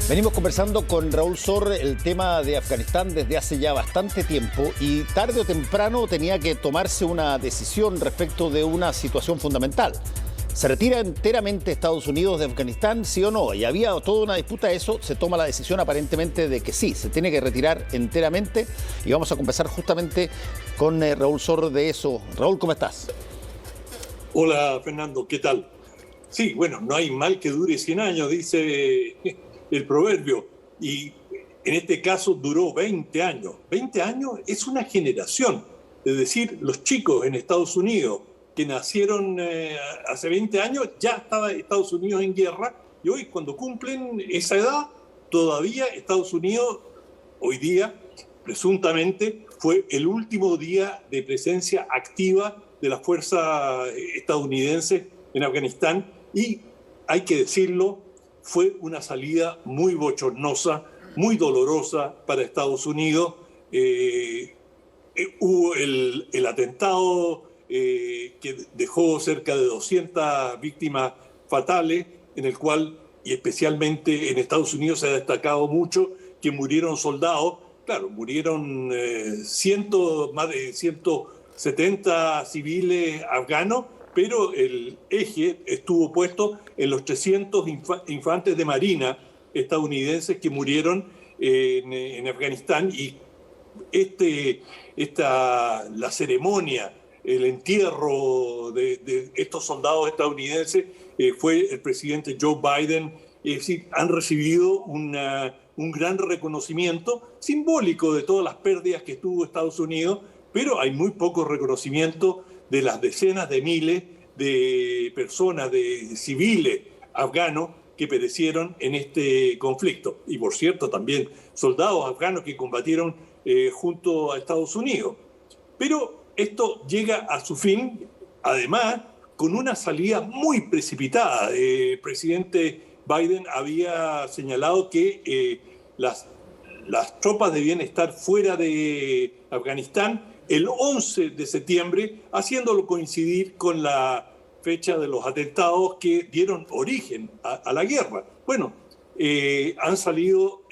Venimos conversando con Raúl Sor el tema de Afganistán desde hace ya bastante tiempo y tarde o temprano tenía que tomarse una decisión respecto de una situación fundamental. ¿Se retira enteramente Estados Unidos de Afganistán, sí o no? Y había toda una disputa de eso, se toma la decisión aparentemente de que sí, se tiene que retirar enteramente y vamos a conversar justamente con Raúl Sor de eso. Raúl, ¿cómo estás? Hola Fernando, ¿qué tal? Sí, bueno, no hay mal que dure 100 años, dice el proverbio, y en este caso duró 20 años. 20 años es una generación, es decir, los chicos en Estados Unidos que nacieron hace 20 años, ya estaba Estados Unidos en guerra, y hoy cuando cumplen esa edad, todavía Estados Unidos, hoy día, presuntamente, fue el último día de presencia activa de la fuerza estadounidense en Afganistán, y hay que decirlo, fue una salida muy bochornosa, muy dolorosa para Estados Unidos. Hubo el atentado que dejó cerca de 200 víctimas fatales, en el cual, y especialmente en Estados Unidos, se ha destacado mucho que murieron soldados. Claro, murieron más de 170 civiles afganos, pero el eje estuvo puesto en los 300 infantes de marina estadounidenses que murieron en Afganistán, y la ceremonia, el entierro de estos soldados estadounidenses fue el presidente Joe Biden. Es decir, han recibido un gran reconocimiento simbólico de todas las pérdidas que tuvo Estados Unidos, pero hay muy poco reconocimiento de las decenas de miles de personas, de civiles afganos que perecieron en este conflicto. Y por cierto, también soldados afganos que combatieron junto a Estados Unidos. Pero esto llega a su fin, además, con una salida muy precipitada. El presidente Biden había señalado que las tropas debían estar fuera de Afganistán el 11 de septiembre, haciéndolo coincidir con la fecha de los atentados que dieron origen a la guerra. Bueno, han salido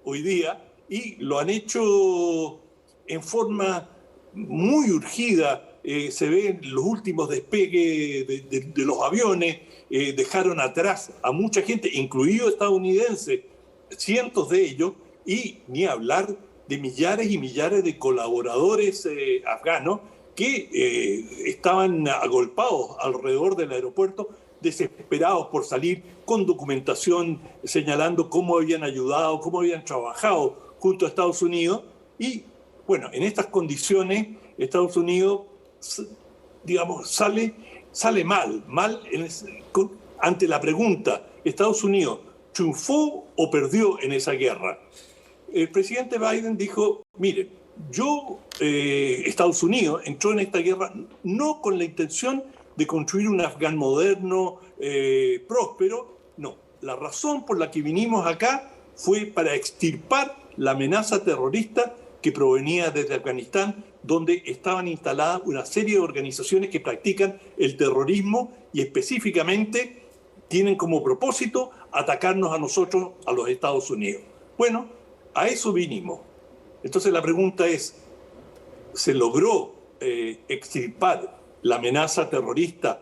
hoy día y lo han hecho en forma muy urgida. Se ven los últimos despegues de los aviones, dejaron atrás a mucha gente, incluido estadounidenses, cientos de ellos, y ni hablar de millares y millares de colaboradores afganos que estaban agolpados alrededor del aeropuerto, desesperados por salir, con documentación señalando cómo habían ayudado, cómo habían trabajado junto a Estados Unidos. Y bueno, en estas condiciones Estados Unidos, digamos, sale mal ante la pregunta: ¿Estados Unidos triunfó o perdió en esa guerra? El presidente Biden dijo: mire, Estados Unidos entró en esta guerra no con la intención de construir un Afgán moderno, próspero, no. La razón por la que vinimos acá fue para extirpar la amenaza terrorista que provenía desde Afganistán, donde estaban instaladas una serie de organizaciones que practican el terrorismo y específicamente tienen como propósito atacarnos a nosotros, a los Estados Unidos. Bueno, a eso vinimos. Entonces la pregunta es: ¿se logró extirpar la amenaza terrorista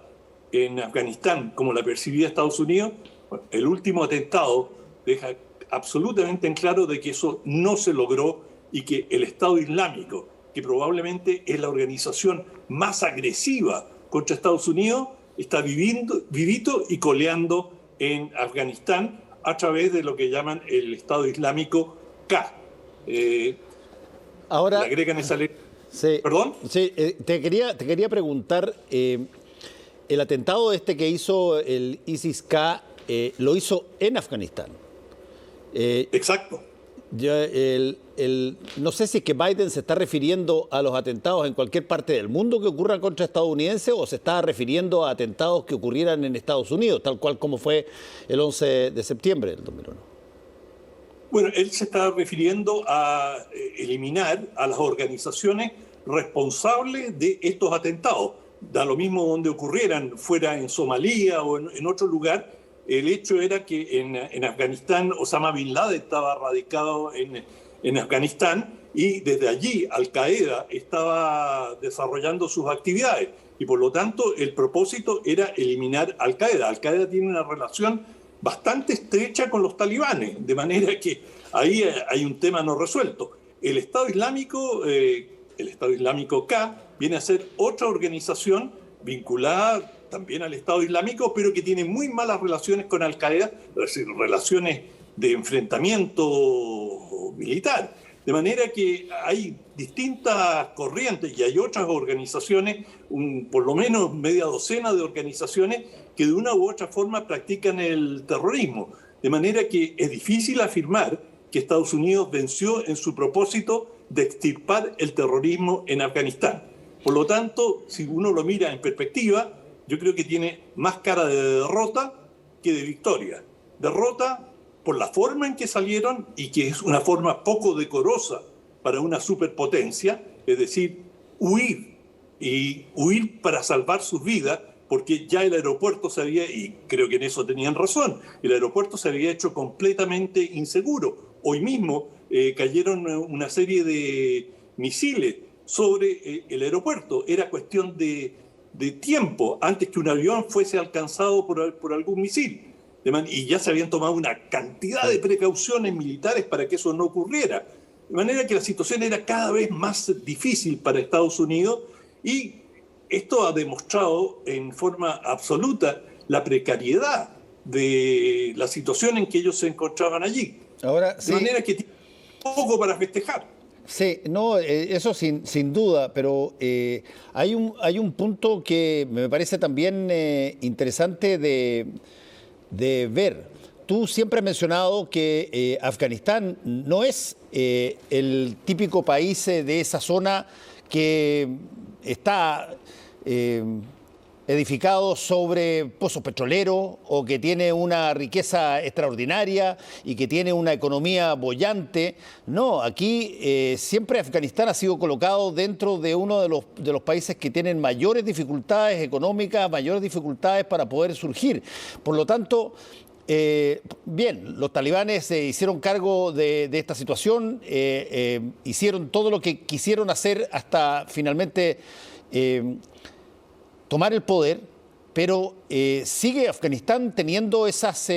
en Afganistán como la percibía Estados Unidos? Bueno, el último atentado deja absolutamente en claro de que eso no se logró, y que el Estado Islámico, que probablemente es la organización más agresiva contra Estados Unidos, está vivito y coleando en Afganistán a través de lo que llaman el Estado Islámico K. Ahora, le agregan esa ley. Sí, ¿Perdón? Sí, te quería preguntar, el atentado que hizo el ISIS-K lo hizo en Afganistán. Exacto. No sé si es que Biden se está refiriendo a los atentados en cualquier parte del mundo que ocurran contra estadounidenses, o se está refiriendo a atentados que ocurrieran en Estados Unidos, tal cual como fue el 11 de septiembre del 2001. Bueno, él se está refiriendo a eliminar a las organizaciones responsables de estos atentados. Da lo mismo donde ocurrieran, fuera en Somalia o en otro lugar. El hecho era que en Afganistán Osama Bin Laden estaba radicado en Afganistán y desde allí Al-Qaeda estaba desarrollando sus actividades y por lo tanto el propósito era eliminar Al-Qaeda. Al-Qaeda tiene una relación bastante estrecha con los talibanes, de manera que ahí hay un tema no resuelto. El Estado Islámico K viene a ser otra organización vinculada también al Estado Islámico, pero que tiene muy malas relaciones con Al-Qaeda, es decir, relaciones de enfrentamiento militar. De manera que hay distintas corrientes y hay otras organizaciones, por lo menos media docena de organizaciones, que de una u otra forma practican el terrorismo. De manera que es difícil afirmar que Estados Unidos venció en su propósito de extirpar el terrorismo en Afganistán. Por lo tanto, si uno lo mira en perspectiva, yo creo que tiene más cara de derrota que de victoria. Derrota por la forma en que salieron y que es una forma poco decorosa para una superpotencia, es decir, huir para salvar sus vidas, porque ya el aeropuerto se había, y creo que en eso tenían razón, el aeropuerto se había hecho completamente inseguro. Hoy mismo cayeron una serie de misiles sobre el aeropuerto. Era cuestión de tiempo antes que un avión fuese alcanzado por algún misil. Y ya se habían tomado una cantidad de precauciones militares para que eso no ocurriera. De manera que la situación era cada vez más difícil para Estados Unidos y esto ha demostrado en forma absoluta la precariedad de la situación en que ellos se encontraban allí. Ahora, sí. De manera que tiene poco para festejar. Sí, no, eso sin duda, pero hay un punto que me parece también interesante de ver. Tú siempre has mencionado que Afganistán no es el típico país de esa zona que está edificado sobre pozos petroleros o que tiene una riqueza extraordinaria y que tiene una economía boyante. No, aquí siempre Afganistán ha sido colocado dentro de uno de los países que tienen mayores dificultades económicas, mayores dificultades para poder surgir. Por lo tanto, bien, los talibanes se hicieron cargo de esta situación, hicieron todo lo que quisieron hacer hasta finalmente tomar el poder, pero sigue Afganistán teniendo esas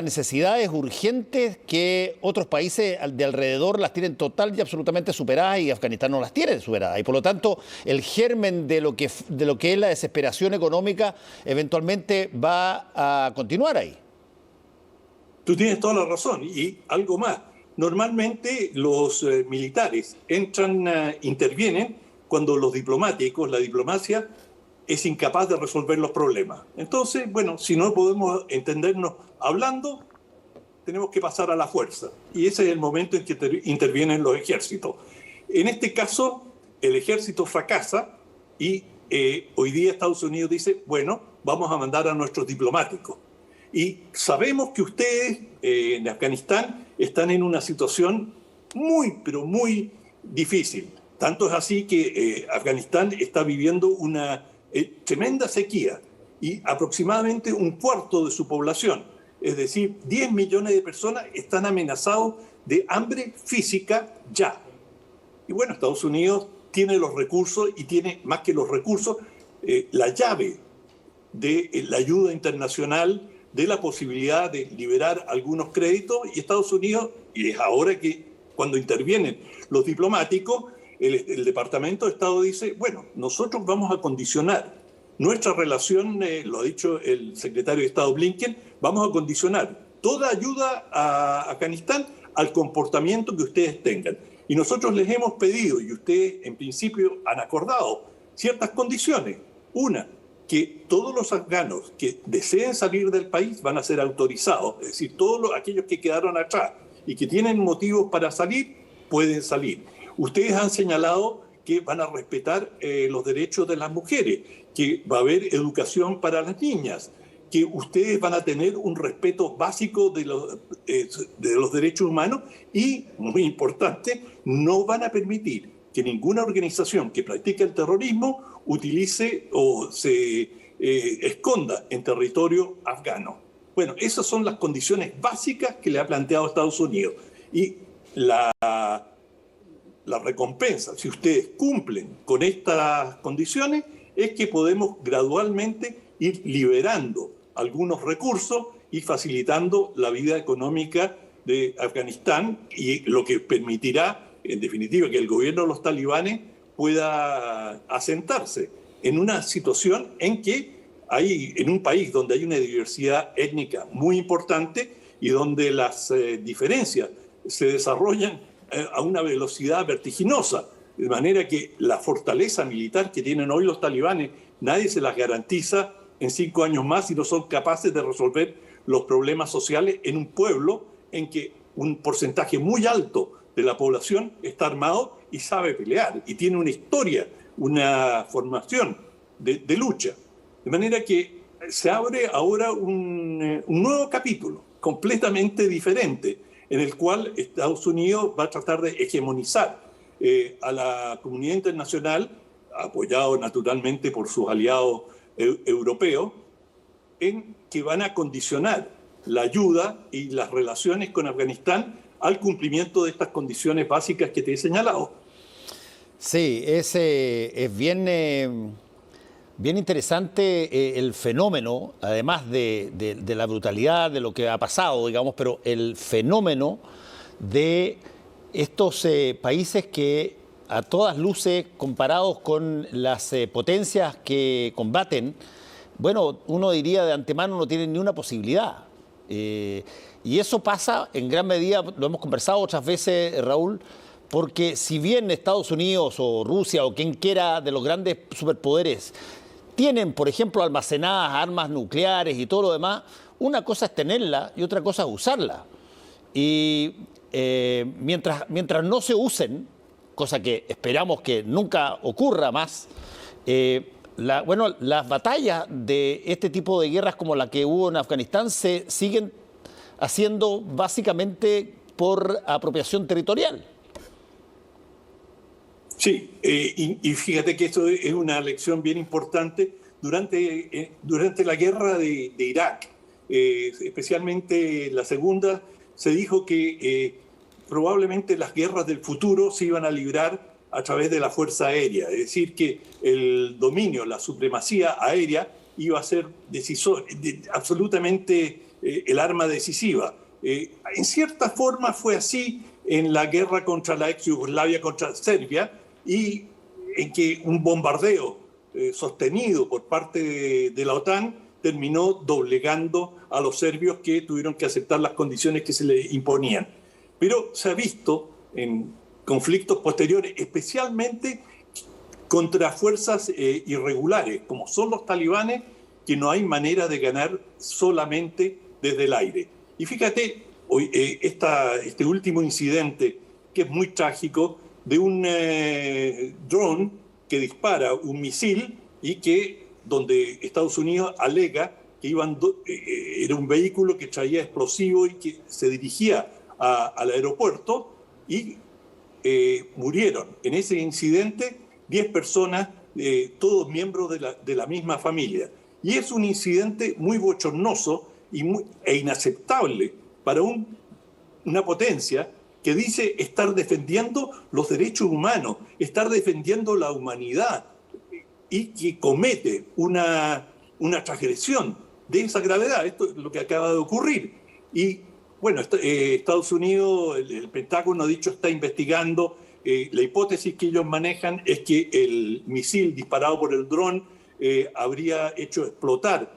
necesidades urgentes que otros países de alrededor las tienen total y absolutamente superadas y Afganistán no las tiene superadas. Y por lo tanto, el germen de lo que es la desesperación económica eventualmente va a continuar ahí. Tú tienes toda la razón. Y algo más. Normalmente los militares intervienen cuando la diplomacia es incapaz de resolver los problemas. Entonces, bueno, si no podemos entendernos hablando, tenemos que pasar a la fuerza. Y ese es el momento en que intervienen los ejércitos. En este caso, el ejército fracasa y hoy día Estados Unidos dice, bueno, vamos a mandar a nuestros diplomáticos. Y sabemos que ustedes en Afganistán están en una situación muy, pero muy difícil. Tanto es así que Afganistán está viviendo una tremenda sequía y aproximadamente un cuarto de su población, es decir, 10 millones de personas están amenazados de hambre física ya. Y bueno, Estados Unidos tiene los recursos y tiene más que los recursos, la llave de la ayuda internacional, de la posibilidad de liberar algunos créditos y Estados Unidos, y es ahora que cuando intervienen los diplomáticos, el Departamento de Estado dice, bueno, nosotros vamos a condicionar nuestra relación, lo ha dicho el secretario de Estado Blinken, vamos a condicionar toda ayuda a Afganistán al comportamiento que ustedes tengan. Y nosotros les hemos pedido, y ustedes en principio han acordado, ciertas condiciones. Una, que todos los afganos que deseen salir del país van a ser autorizados, es decir, todos aquellos que quedaron atrás y que tienen motivos para salir, pueden salir. Ustedes han señalado que van a respetar los derechos de las mujeres, que va a haber educación para las niñas, que ustedes van a tener un respeto básico de los derechos humanos y, muy importante, no van a permitir que ninguna organización que practique el terrorismo utilice o se esconda en territorio afgano. Bueno, esas son las condiciones básicas que le ha planteado Estados Unidos. Y la recompensa, si ustedes cumplen con estas condiciones, es que podemos gradualmente ir liberando algunos recursos y facilitando la vida económica de Afganistán, y lo que permitirá, en definitiva, que el gobierno de los talibanes pueda asentarse en una situación en que en un país donde hay una diversidad étnica muy importante y donde las diferencias se desarrollan a una velocidad vertiginosa, de manera que la fortaleza militar que tienen hoy los talibanes, nadie se las garantiza en 5 años más si no son capaces de resolver los problemas sociales en un pueblo en que un porcentaje muy alto de la población está armado y sabe pelear y tiene una historia, una formación de lucha. De manera que se abre ahora un nuevo capítulo completamente diferente, en el cual Estados Unidos va a tratar de hegemonizar a la comunidad internacional, apoyado naturalmente por sus aliados europeos, en que van a condicionar la ayuda y las relaciones con Afganistán al cumplimiento de estas condiciones básicas que te he señalado. Sí, es bien interesante el fenómeno, además de la brutalidad de lo que ha pasado, digamos, pero el fenómeno de estos países que a todas luces, comparados con las potencias que combaten, bueno, uno diría de antemano no tienen ni una posibilidad. Y eso pasa en gran medida, lo hemos conversado otras veces, Raúl, porque si bien Estados Unidos o Rusia o quien quiera de los grandes superpoderes tienen, por ejemplo, almacenadas armas nucleares y todo lo demás, una cosa es tenerla y otra cosa es usarla. Y mientras no se cosa que esperamos que nunca ocurra más, las batallas de este tipo de guerras como la que hubo en Afganistán se siguen haciendo básicamente por apropiación territorial. Sí, y fíjate que esto es una lección bien importante durante la guerra de Irak, especialmente la segunda. Se dijo que probablemente las guerras del futuro se iban a librar a través de la fuerza aérea, es decir, que el dominio, la supremacía aérea iba a ser absolutamente el arma decisiva. En cierta forma fue así en la guerra contra la ex Yugoslavia, contra Serbia, y en que un bombardeo sostenido por parte de la OTAN terminó doblegando a los serbios, que tuvieron que aceptar las condiciones que se les imponían. Pero se ha visto en conflictos posteriores, especialmente contra fuerzas irregulares, como son los talibanes, que no hay manera de ganar solamente desde el aire. Y fíjate, hoy, este último incidente, que es muy trágico, de un dron que dispara un misil y donde Estados Unidos alega que era un vehículo que traía explosivos y que se dirigía al aeropuerto, y murieron en ese incidente 10 personas, todos miembros de la misma familia. Y es un incidente muy bochornoso e inaceptable para una potencia que dice estar defendiendo los derechos humanos, estar defendiendo la humanidad, y que comete una transgresión de esa gravedad. Esto es lo que acaba de ocurrir. Y bueno, Estados Unidos, el Pentágono ha dicho, está investigando. La hipótesis que ellos manejan es que el misil disparado por el dron habría hecho explotar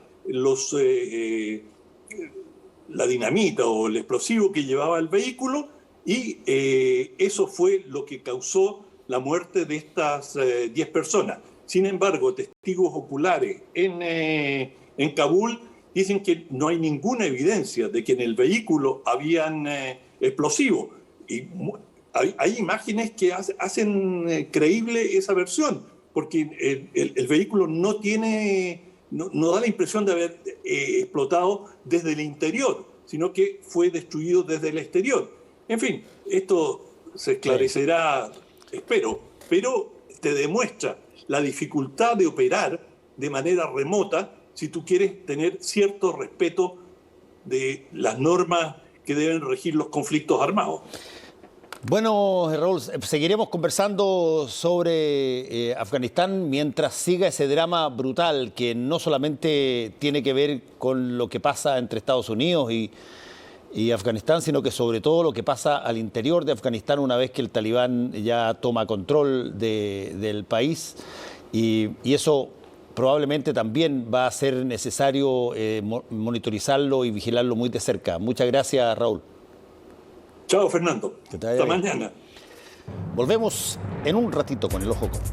la dinamita o el explosivo que llevaba el vehículo, y eso fue lo que causó la muerte de estas 10 personas. Sin embargo, testigos oculares en Kabul dicen que no hay ninguna evidencia de que en el vehículo habían explosivos. Y hay imágenes que hacen creíble esa versión, porque el vehículo no da la impresión de haber explotado desde el interior, sino que fue destruido desde el exterior. En fin, esto se esclarecerá, espero, pero te demuestra la dificultad de operar de manera remota si tú quieres tener cierto respeto de las normas que deben regir los conflictos armados. Bueno, Raúl, seguiremos conversando sobre Afganistán mientras siga ese drama brutal que no solamente tiene que ver con lo que pasa entre Estados Unidos y Afganistán, sino que sobre todo lo que pasa al interior de Afganistán una vez que el talibán ya toma control del país. Y eso probablemente también va a ser necesario monitorizarlo y vigilarlo muy de cerca. Muchas gracias, Raúl. Chao, Fernando. Hasta mañana. Volvemos en un ratito con El Ojo Cómo.